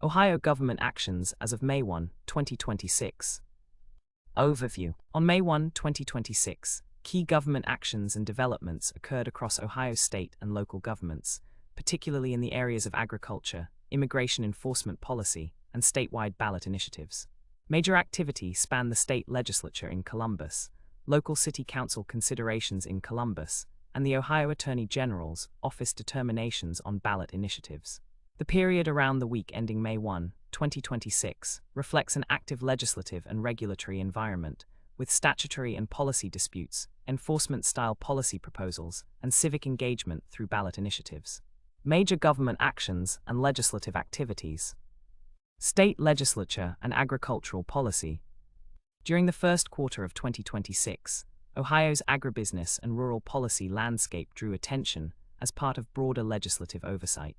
Ohio government actions as of May 1, 2026. Overview. On May 1, 2026, key government actions and developments occurred across Ohio state and local governments, particularly in the areas of agriculture, immigration enforcement policy, and statewide ballot initiatives. Major activity spanned the state legislature in Columbus, local city council considerations in Columbus, and the Ohio Attorney General's office determinations on ballot initiatives. The period around the week ending May 1, 2026, reflects an active legislative and regulatory environment, with statutory and policy disputes, enforcement-style policy proposals, and civic engagement through ballot initiatives. Major government actions and legislative activities. State legislature and agricultural policy. During the first quarter of 2026, Ohio's agribusiness and rural policy landscape drew attention as part of broader legislative oversight.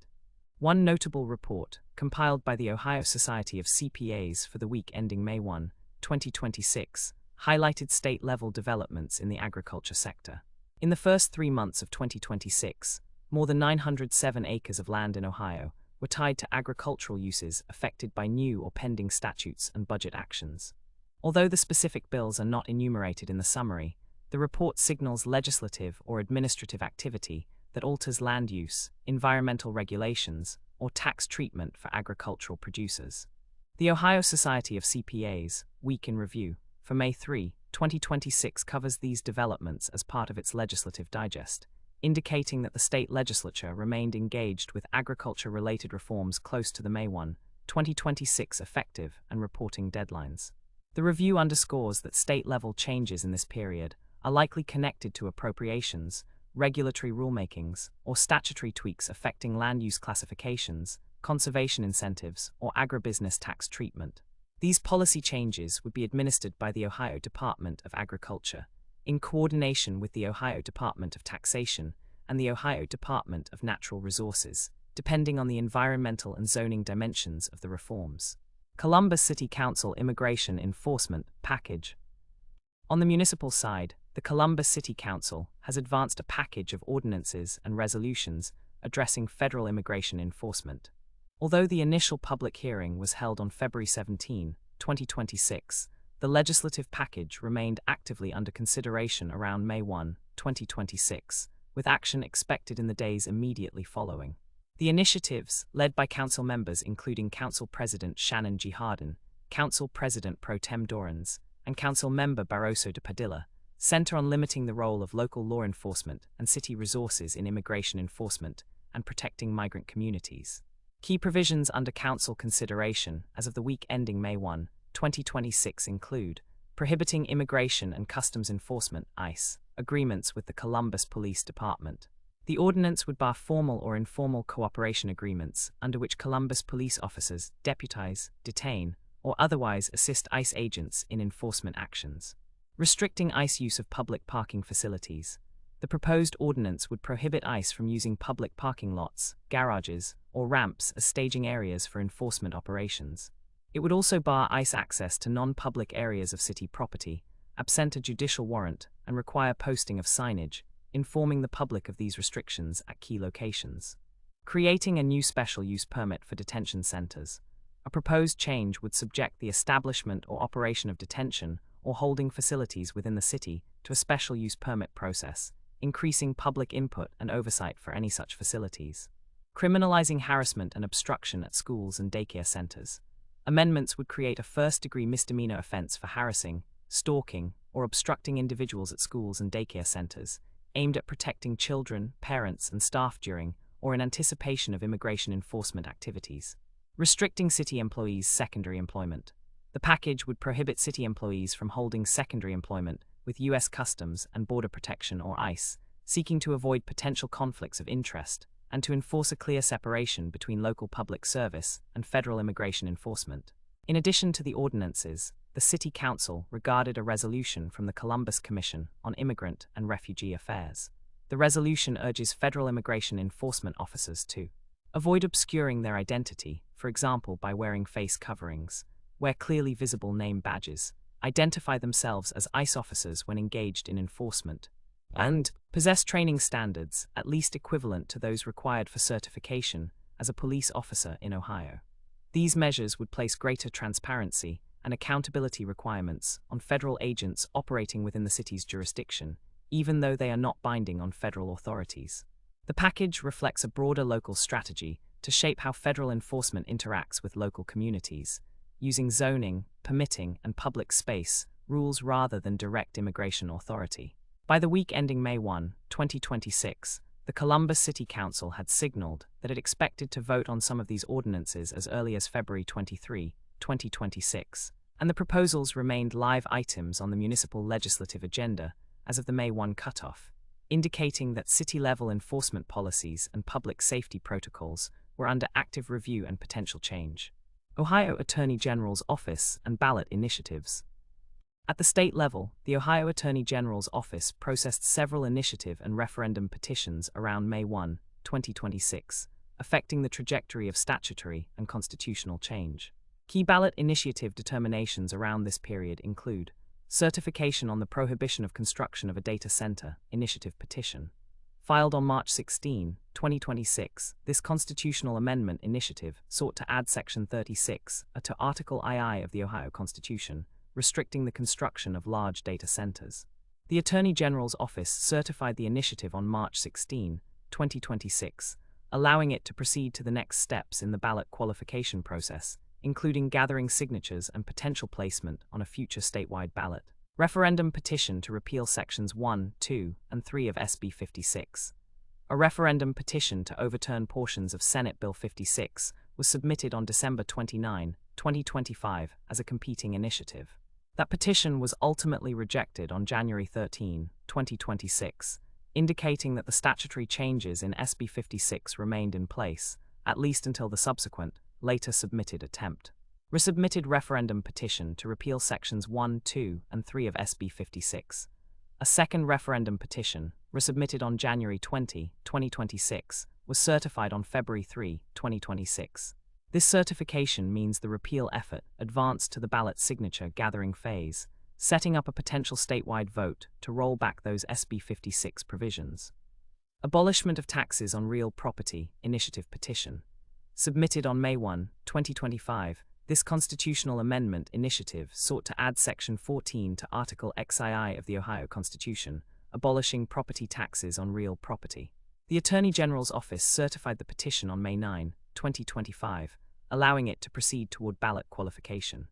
One notable report, compiled by the Ohio Society of CPAs for the week ending May 1, 2026, highlighted state-level developments in the agriculture sector. In the first 3 months of 2026, more than 907 acres of land in Ohio were tied to agricultural uses affected by new or pending statutes and budget actions. Although the specific bills are not enumerated in the summary, the report signals legislative or administrative activity that alters land use, environmental regulations, or tax treatment for agricultural producers. The Ohio Society of CPAs, Week in Review, for May 3, 2026 covers these developments as part of its legislative digest, indicating that the state legislature remained engaged with agriculture-related reforms close to the May 1, 2026 effective and reporting deadlines. The review underscores that state-level changes in this period are likely connected to appropriations, regulatory rulemakings, or statutory tweaks affecting land use classifications, conservation incentives, or agribusiness tax treatment. These policy changes would be administered by the Ohio Department of Agriculture, in coordination with the Ohio Department of Taxation and the Ohio Department of Natural Resources, depending on the environmental and zoning dimensions of the reforms. Columbus City Council Immigration Enforcement Package. On the municipal side, the Columbus City Council has advanced a package of ordinances and resolutions addressing federal immigration enforcement. Although the initial public hearing was held on February 17, 2026, the legislative package remained actively under consideration around May 1, 2026, with action expected in the days immediately following. The initiatives, led by council members including Council President Shannon G. Hardin, Council President Pro Tem Dorans, and Council Member Barroso de Padilla, center on limiting the role of local law enforcement and city resources in immigration enforcement and protecting migrant communities. Key provisions under council consideration as of the week ending May 1, 2026 include prohibiting immigration and customs enforcement (ICE) agreements with the Columbus Police Department. The ordinance would bar formal or informal cooperation agreements under which Columbus police officers deputize, detain, or otherwise assist ICE agents in enforcement actions. Restricting ICE use of public parking facilities. The proposed ordinance would prohibit ICE from using public parking lots, garages, or ramps as staging areas for enforcement operations. It would also bar ICE access to non-public areas of city property, absent a judicial warrant, and require posting of signage, informing the public of these restrictions at key locations. Creating a new special use permit for detention centers. A proposed change would subject the establishment or operation of detention or holding facilities within the city to a special use permit process, increasing public input and oversight for any such facilities. Criminalizing harassment and obstruction at schools and daycare centers. Amendments would create a first-degree misdemeanor offense for harassing, stalking, or obstructing individuals at schools and daycare centers, aimed at protecting children, parents, and staff during or in anticipation of immigration enforcement activities. Restricting city employees' secondary employment. The package would prohibit city employees from holding secondary employment with U.S. Customs and Border Protection or ICE, seeking to avoid potential conflicts of interest and to enforce a clear separation between local public service and federal immigration enforcement. In addition to the ordinances, the City Council regarded a resolution from the Columbus Commission on Immigrant and Refugee Affairs. The resolution urges federal immigration enforcement officers to avoid obscuring their identity, for example by wearing face coverings, wear clearly visible name badges, identify themselves as ICE officers when engaged in enforcement, and possess training standards at least equivalent to those required for certification as a police officer in Ohio. These measures would place greater transparency and accountability requirements on federal agents operating within the city's jurisdiction, even though they are not binding on federal authorities. The package reflects a broader local strategy to shape how federal enforcement interacts with local communities, using zoning, permitting, and public space rules rather than direct immigration authority. By the week ending May 1, 2026, the Columbus City Council had signaled that it expected to vote on some of these ordinances as early as February 23, 2026, and the proposals remained live items on the municipal legislative agenda as of the May 1 cutoff, indicating that city-level enforcement policies and public safety protocols were under active review and potential change. Ohio Attorney General's Office and ballot initiatives. At the state level, the Ohio Attorney General's Office processed several initiative and referendum petitions around May 1, 2026, affecting the trajectory of statutory and constitutional change. Key ballot initiative determinations around this period include certification on the prohibition of construction of a data center initiative petition. Filed on March 16, 2026, this constitutional amendment initiative sought to add Section 36 to Article II of the Ohio Constitution, restricting the construction of large data centers. The Attorney General's Office certified the initiative on March 16, 2026, allowing it to proceed to the next steps in the ballot qualification process, including gathering signatures and potential placement on a future statewide ballot. Referendum petition to repeal Sections 1, 2, and 3 of SB 56. A referendum petition to overturn portions of Senate Bill 56 was submitted on December 29, 2025 as a competing initiative. That petition was ultimately rejected on January 13, 2026, indicating that the statutory changes in SB 56 remained in place, at least until the subsequent, later submitted attempt. Resubmitted referendum petition to repeal Sections 1, 2, and 3 of SB 56. A second referendum petition, resubmitted on January 20, 2026, was certified on February 3, 2026. This certification means the repeal effort advanced to the ballot signature gathering phase, setting up a potential statewide vote to roll back those SB 56 provisions. Abolishment of taxes on real property initiative petition. Submitted on May 1, 2025, this constitutional amendment initiative sought to add Section 14 to Article XII of the Ohio Constitution, abolishing property taxes on real property. The Attorney General's Office certified the petition on May 9, 2025, allowing it to proceed toward ballot qualification.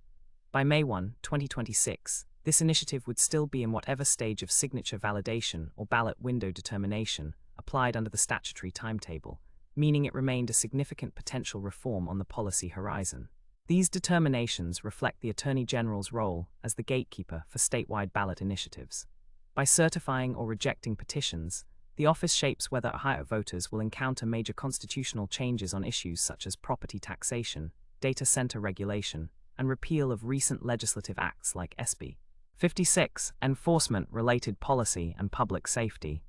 By May 1, 2026, this initiative would still be in whatever stage of signature validation or ballot window determination applied under the statutory timetable, meaning it remained a significant potential reform on the policy horizon. These determinations reflect the Attorney General's role as the gatekeeper for statewide ballot initiatives. By certifying or rejecting petitions, the office shapes whether Ohio voters will encounter major constitutional changes on issues such as property taxation, data center regulation, and repeal of recent legislative acts like SB 56, enforcement-related policy and public safety.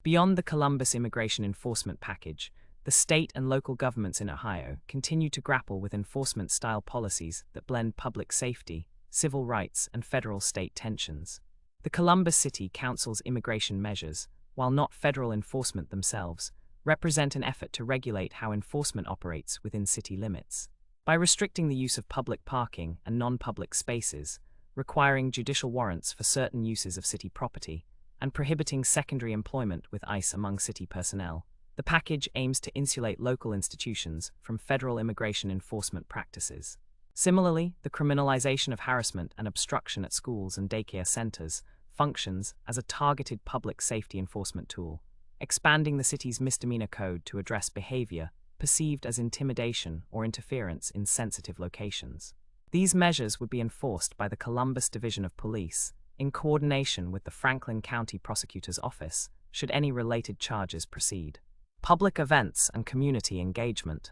Beyond the Columbus immigration enforcement package, the state and local governments in Ohio continue to grapple with enforcement-style policies that blend public safety, civil rights, and federal-state tensions. The Columbus City Council's immigration measures, while not federal enforcement themselves, represent an effort to regulate how enforcement operates within city limits. By restricting the use of public parking and non-public spaces, requiring judicial warrants for certain uses of city property, and prohibiting secondary employment with ICE among city personnel, the package aims to insulate local institutions from federal immigration enforcement practices. Similarly, the criminalization of harassment and obstruction at schools and daycare centers functions as a targeted public safety enforcement tool, expanding the city's misdemeanor code to address behavior perceived as intimidation or interference in sensitive locations. These measures would be enforced by the Columbus Division of Police, in coordination with the Franklin County Prosecutor's Office, should any related charges proceed. Public events and community engagement.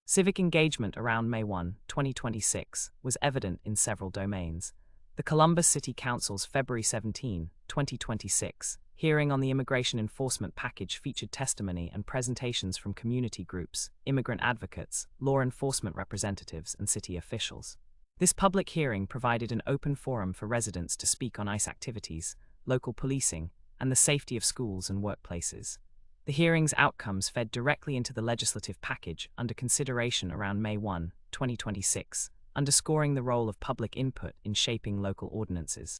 Civic engagement around May 1, 2026, was evident in several domains. The Columbus City Council's February 17, 2026, hearing on the immigration enforcement package featured testimony and presentations from community groups, immigrant advocates, law enforcement representatives, and city officials. This public hearing provided an open forum for residents to speak on ICE activities, local policing, and the safety of schools and workplaces. The hearing's outcomes fed directly into the legislative package under consideration around May 1, 2026, underscoring the role of public input in shaping local ordinances.